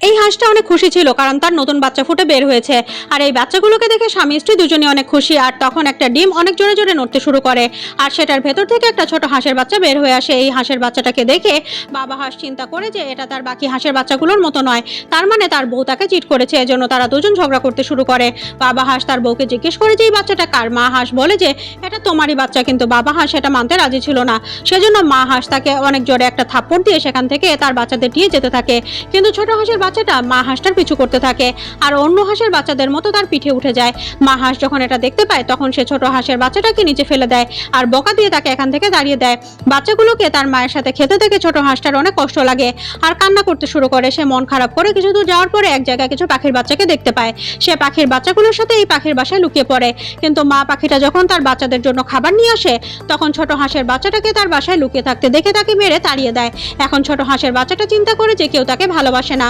এই হাঁসটা অনেক খুশি ছিল, কারণ তার নতুন বাচ্চা ফুটে বের হয়েছে। আর এই বাচ্চাগুলোকে দেখে স্বামী স্ত্রী দুজনেই অনেক খুশি। আর তখন একটা ডিম অনেক জোরে জোরে নড়তে শুরু করে, আর সেটার ভেতর থেকে একটা ছোট হাঁসের বাচ্চা বের হয়ে আসে। এই হাঁসের বাচ্চাটাকে দেখে বাবা হাঁস চিন্তা করে যে এটা তার বাকি হাঁসের বাচ্চাগুলোর মতো নয়, তার মানে তার বউ তাকে চিট করেছে। এজন্য তারা দুজন ঝগড়া করতে শুরু করে। বাবা হাঁস তার বউকে জিজ্ঞেস করে যে এই বাচ্চাটা কার। মা হাঁস বলে যে এটা তোমারই বাচ্চা, কিন্তু বাবা হাঁস এটা মানতে রাজি ছিল না। সেজন্য মা হাঁস তাকে অনেক জোরে একটা থাপ্পড় দিয়ে সেখান থেকে তার বাচ্চাদের নিয়ে যেতে থাকে। কিন্তু ছোট হাঁসের বাচ্চাটা মা হাঁসটার পিছু করতে থাকে, আর অন্য হাঁসের বাচ্চাদের মতো তার পিঠে উঠে যায়। মা হাঁস যখন এটা দেখতে পায় তখন সে ছোট হাঁসের বাচ্চাটাকে নিচে ফেলে দেয় আর বকা দিয়ে তাকে এখান থেকে দাঁড়িয়ে দেয়। বাচ্চাগুলোকে তার মায়ের সাথে খেতে দেখে ছোট হাঁসটার অনেক কষ্ট লাগে আর কান্না করতে শুরু করে। সে মন খারাপ করে কিছু দূর যাওয়ার পরে এক জায়গায় কিছু পাখির বাচ্চাকে দেখতে পায়। সে পাখির বাচ্চাগুলোর সাথে এই পাখির বাসায় লুকিয়ে পড়ে। কিন্তু মা পাখিটা যখন তার বাচ্চাদের জন্য খাবার নিয়ে আসে তখন ছোট হাঁসের বাচ্চাটাকে তার বাসায় লুকিয়ে থাকতে দেখে তাকে মেরে তাড়িয়ে দেয়। এখন ছোট হাঁসের বাচ্চাটা চিন্তা করে যে কেউ তাকে ভালোবাসে না।